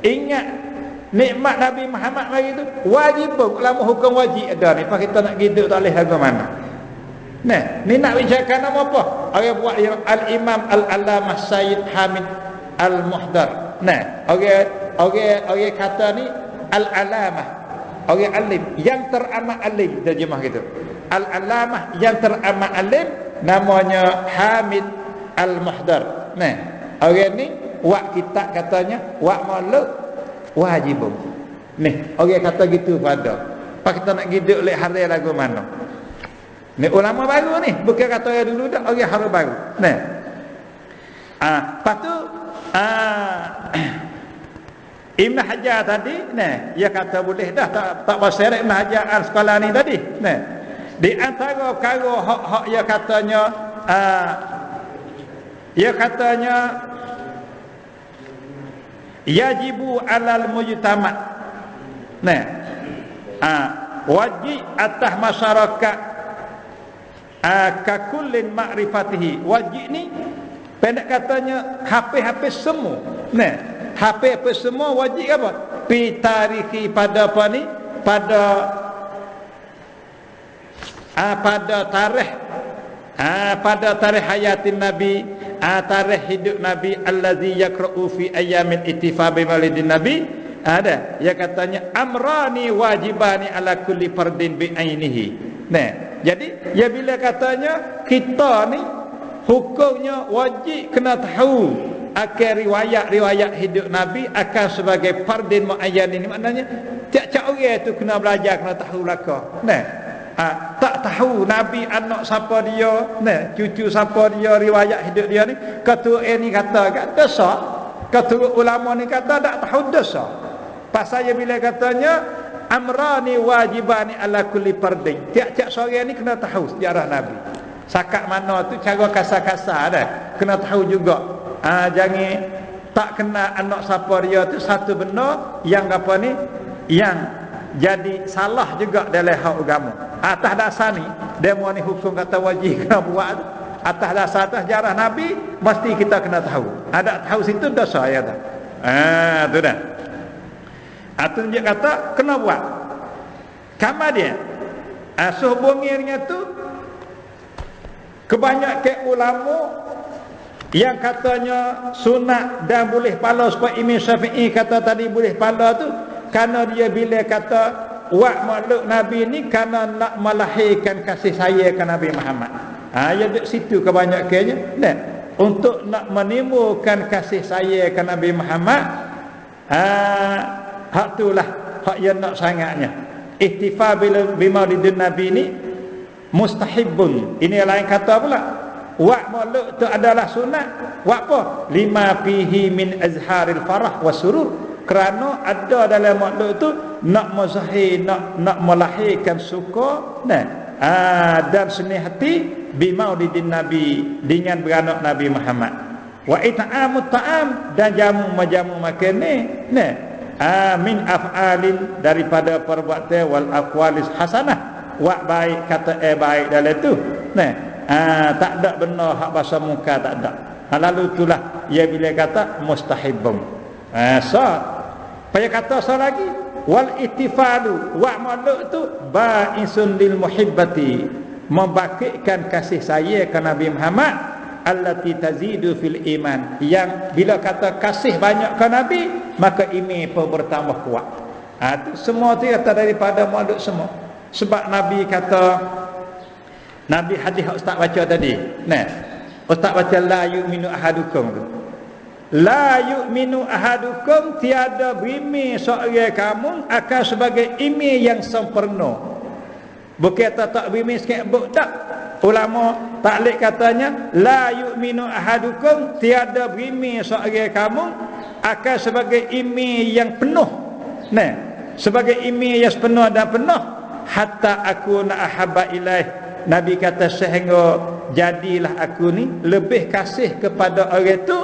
ingat nikmat Nabi Muhammad mari tu wajib, ulama hukum wajib ada ni. Pak kita nak hidup tak boleh lagu mana. Ni nak bicarakan apa? Orang buat yang Al-Imam Al-Allamah Sayyid Hamid Al-Muhdar. Orang kata ni Al-Allamah, orang alim yang teramat alim, terjemah gitu. Al-Allamah yang teramat alim namanya Hamid Al-Muhdar. Orang ni buat kitab katanya buat makhluk wajib. Orang kata gitu pada. Pak kita nak hidup lek hari lagu mana? Ni ulama baru ni, bukan kata orang dulu dah, orang hari baru. Lepas tu Ibn Hajar tadi, dia kata boleh dah tak pasal Ibn Hajar sekolah ni tadi. Di antara perkara hak dia katanya yajibu alal mujtama'. Wajib atas masyarakat ka kullin ma'rifatihi. Wajib ni pendek katanya habis semua. Habis semua wajib apa? Pi tarikhi pada apa ni? Pada tarikh hayatin Nabi, tarikh hidup Nabi allazi yaqra'u fi ayyamin ittifa bi maulidin Nabi. Ada ya katanya amrani wajibani ala kulli fardin bi ainihi. Jadi ya bila katanya kita ni hukumnya wajib kena tahu akan riwayat hidup Nabi akan sebagai fardin muayyan ini, maknanya tiap-tiap orang tu kena belajar, kena tahu laka. Tak tahu Nabi anak siapa dia, cucu siapa dia, riwayat hidup dia ni, ketua ni kata kat dosa, ketua ulama ni kata tak tahu dosa. Pasal bila katanya amrani wajibani ala kulli fardin, tiap-tiap seorang ni kena tahu sejarah Nabi. Sakat mana tu cara kasar-kasar dah, kena tahu juga. Jangan tak kena anak siapa dia tu satu benda yang apa ni, yang jadi salah juga dalam hak agama. Atas dasar ni demo ni hukum kata wajib kena buat tu, atas dasar atas sejarah Nabi mesti kita kena tahu. Ada tahu situ dosa ya tak? Tu dah. Atau dia kata kena buat. Kama dia. Sehubungnya tu kebanyakan ulama yang katanya sunat dan boleh pala, supaya Imam Syafi'i kata tadi boleh pala tu kerana dia bila kata wak makhluk Nabi ni kerana nak melahirkan kasih sayang ke Nabi Muhammad. Ya duduk situ kebanyakannya. Untuk nak menimbulkan kasih sayang ke Nabi Muhammad. Hak itulah hak yang nak sangatnya. Ihtifa bi maulidin Nabi ni mustahibun. Ini lain kata pula. Wak makhluk tu adalah sunat. Wak apa? Lima fihi min azharil farah wa surur. Kerana ada dalam makhluk tu nak mazahir, nak melahirkan suka dan senang hati bi maulidin Nabi, dengan beranak Nabi Muhammad. Wa it'amut ta'am, dan jamu makan ni min af'alin, daripada perbuatan, wal aqwalis hasanah, wa baik, kata baik dalam tu. Nah, tak ada benar hak bahasa muka, tak ada. Lalu itulah ia bila kata mustahibun. Payah kata so lagi, wal ittifalu, wa maluk tu ba'isun lil muhibbati, membangkitkan kasih saya ke Nabi Muhammad, allati tazidu fil iman, yang bila kata kasih banyak ke Nabi, maka iman pun bertambah kuat. Tu semua tu kata daripada makhluk semua. Sebab Nabi kata, Nabi hadis ustaz baca tadi, nah, ustaz baca la yu'minu ahadukum tu. La yu'minu ahadukum, tiada beriman seorang kamu akan sebagai iman yang sempurna. Bukan tak beriman sikit buk tak. Ulama taklid katanya la yu'minu ahadukum, tiada beriman seorang kamu akan sebagai iman yang penuh. Nah, sebagai iman yang penuh dan penuh, hatta aku na ahabba ilaih. Nabi kata sehingga jadilah aku ni lebih kasih kepada orang tu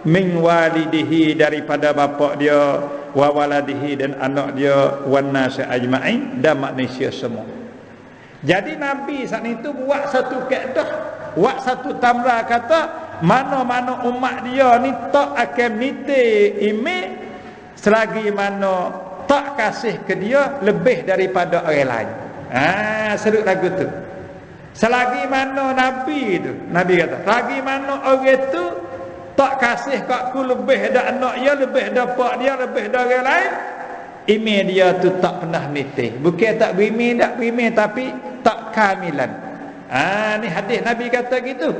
min walidihi, daripada bapa dia, wa waladihi, dan anak dia, wan nas ajma'in, dan manusia semua. Jadi Nabi saat itu buat satu kaedah, buat satu tamra, kata mana-mana umat dia ni tak akan mite ime selagi mana tak kasih ke dia lebih daripada orang lain. Serut lagu tu. Selagi mana Nabi tu, Nabi kata, selagi mana orang tu tak kasih kat aku lebih dak anak dia, lebih dak pak dia, lebih dak orang lain, iman dia tu tak pernah nitih. Bukan tak beriman, tak beriman, tapi tak kamilan. Ni hadis Nabi kata gitu.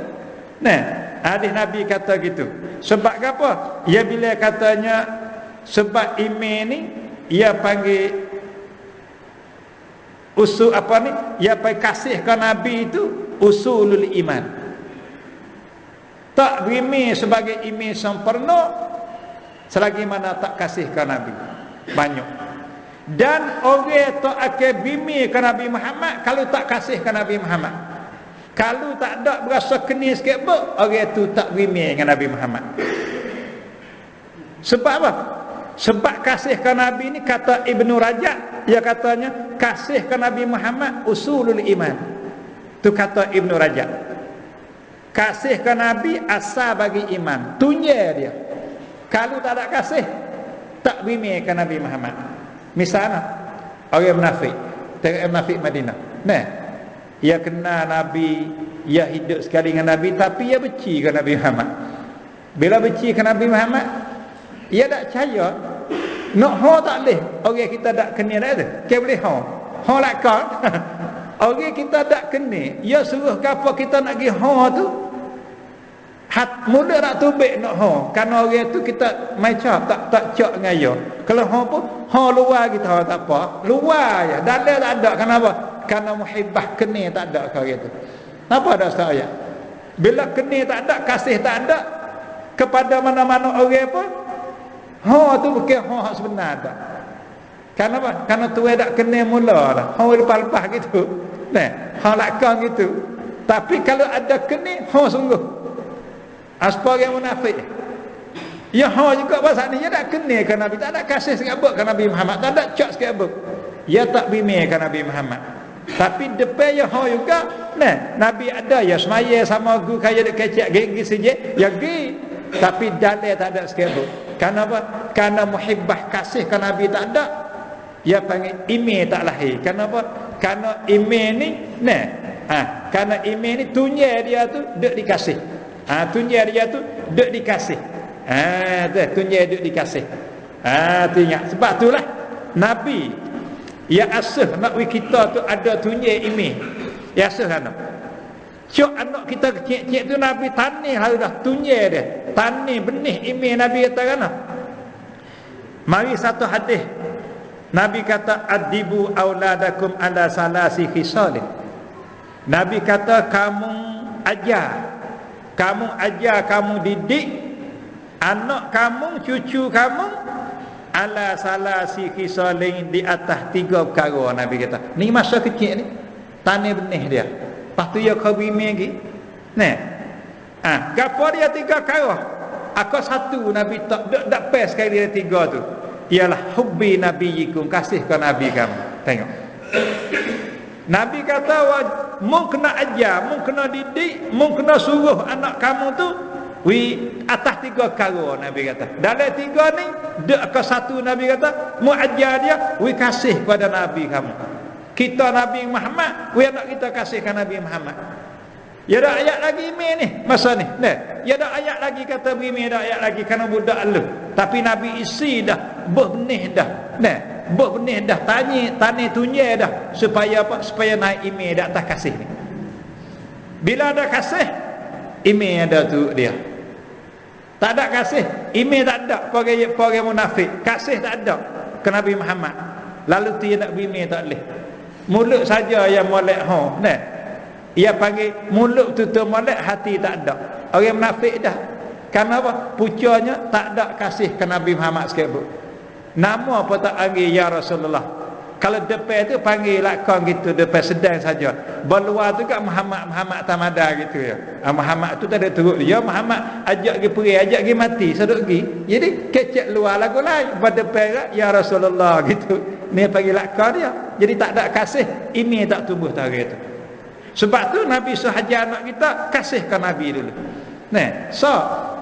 Nah, hadis Nabi kata gitu. Sebab apa? Ya bila katanya sebab iman ni ia panggil usul apa ni? Ia panggil kasih ke Nabi itu usulul iman. Tak beriman sebagai iman sempurna selagi mana tak kasih ke Nabi banyak. Dan orang tak akan beriman ke Nabi Muhammad kalau tak kasih ke Nabi Muhammad. Kalau tak ada berasa kena sikit buk, orang tu tak beriman dengan Nabi Muhammad. Sebab apa? Sebab kasih ke Nabi ni, kata Ibnu Rajab, ia katanya kasih ke Nabi Muhammad usulul iman. Tu kata Ibnu Rajab. Kasih ke Nabi asal bagi iman, tunjang dia. Kalau tak ada kasih, tak beriman ke Nabi Muhammad. Misalnya orang munafik, tengok munafik Madinah. Nah, ia kenal Nabi, ia hidup sekali dengan Nabi, tapi ia benci ke Nabi Muhammad. Bila benci ke Nabi Muhammad, ia tak percaya. Nak ho tak boleh. Orang kita tak kenal dah tu. Ke boleh ho. Ho lak kau. Orang kita tak kenal, ia suruh apa kita nak pergi ho tu. Mula nak tubik nak ho. Kerana orang tu kita macam tak cak dengan dia. Kalau ho pun ho luar kita ho tak apa. Luar je. Dalam tak ada. Kenapa? Kerana muhibbah kenal tak ada ke orang tu. Apa ada ustaz ayat? Bila kenal tak ada, kasih tak ada kepada mana-mana orang pun, ho tu bukan ho hak sebenar tak. Kenapa? Kerana tuan tak kenal mula lah. Ho lepas-lepas gitu. Nah, ho lakang gitu. Tapi kalau ada kenal, ho sungguh. Aspa yang munafik. Ya ha juga pasal ni, dia tak kenal ke Nabi, tak ada kasih sikit abuk ke Nabi Muhammad, tak ada cak sikit abuk. Dia tak beriman ke Nabi Muhammad. Tapi depan ya ha juga, nah, Nabi ada ya semaya sama guru kaya dek kecak gigi saja, ya gi. Tapi dalil tak ada sikit abuk. Kenapa? Karena muhibbah kasih ke Nabi tak ada. Dia panggil iman tak lahir. Kenapa? Karena iman ni, nah, karena iman ni tunjang dia tu dek dikasih. Tunjang dia tu dek dikasih. Tunjang dek dikasih. Tu ingat. Sebab itulah Nabi ya asuh nak kita tu ada tunjang iman. Ya asuh anak. Cuk anak kita kecil-kecil tu Nabi tanih lah dah tunjang dia. Tanih benih iman Nabi kata kan. Mari satu hadis. Nabi kata adibu auladakum ala salasi khisalin. Nabi kata kamu ajar, kamu didik anak kamu, cucu kamu ala salasi khisalin, di atas 3 perkara. Nabi kata ni masa kecil ni tanah benih dia, lepas tu dia khabimi lagi. Nah, gapo dia 3 perkara, aku satu Nabi tak pas sekali dia 3 tu. ialah hubbi nabiyikum, kasih ke nabi kamu. Tengok. Nabi kata mun kena ajar, mun kena didik, mun kena suruh anak kamu tu atas 3 perkara. Nabi kata dalam 3 ni dak ke satu. Nabi kata mu ajar dia, kasih pada nabi kamu. Kita Nabi Muhammad, anak kita kasihkan Nabi Muhammad. Ya ada ayat lagi email ni masa ni. Nah, ya ada ayat lagi kata begini, ada ayat lagi kerana budak lu. Tapi Nabi isi dah benih dah. Nah, benih dah tani tunye dah supaya apa? Supaya naik email dak atas kasih ni. Bila ada kasih, email ada tu dia. Tak ada kasih, email tak ada. Orang munafik, kasih tak ada ke Nabi Muhammad. Lalu dia nak email tak boleh. Mulut saja yang molek nah. Ia panggil mulut tutup molek, hati tak ada. Orang munafik dah. Karena apa? Pucanya tak ada kasih ke Nabi Muhammad sikit pun. Nama apa tak panggil ya Rasulullah. Kalau depan tu panggil lakon gitu, depan sedang saja. Berluar tu kat Muhammad Tamada gitu ya. Muhammad tu tak ada turut dia. Muhammad ajak pergi perih, ajak pergi mati, seduk pergi. Jadi kecek luar lagu lain pada depan ya Rasulullah gitu. Ni panggil lakon dia. Jadi tak ada kasih, ini tak tumbuh tari tu. Sebab tu Nabi sahaja anak kita kasihkan Nabi dulu. Nah, so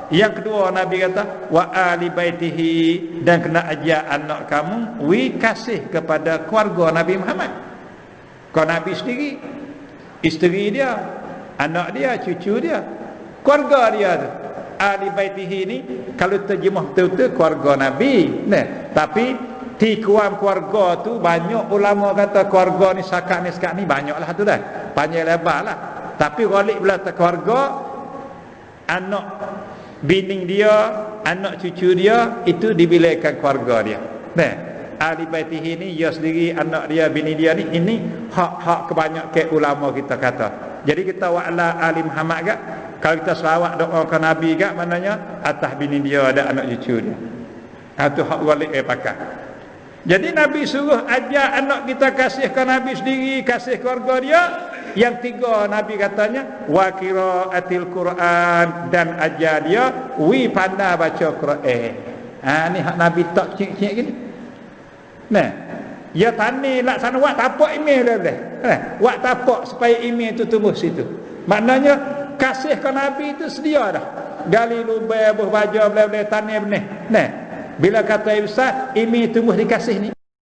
yang kedua Nabi kata wa ali baitihi, dan kena ajar anak kamu kasih kepada keluarga Nabi Muhammad. Kau Nabi sendiri, isteri dia, anak dia, cucu dia, keluarga dia tu. Ali baitihi ni kalau terjemah betul-betul keluarga Nabi. Nah, tapi tikuan keluarga tu banyak ulama kata keluarga ni sekat ni banyaklah tu dah. Panjang lebar lah. Tapi balik belah keluarga, anak bini dia, anak cucu dia itu dibilaikan keluarga dia. Nah, ahli baitihi ni dia sendiri, anak dia, bini dia ni, ini hak kebanyakan ulama kita kata. Jadi kita wa'ala ali Muhammad gak, kalau kita selawat doa ke Nabi gak, maknanya atas bini dia ada anak cucu dia. Itu hak walik pakai. Jadi Nabi suruh ajar anak kita kasihkan Nabi sendiri, kasih keluarga dia. Yang 3 Nabi katanya wa qiraatil Quran, dan ajar dia pandai baca Quran. Ni hak Nabi tak cik-cik gini. Nah, ya tani laksana wak tapak email boleh. Wak tapak supaya email tu tumbuh situ. Maknanya kasihkan Nabi itu sedia dah. Gali lubang, buh baja, boleh tani benih. Nah, bila kata besar email tumbuh dikasih ni.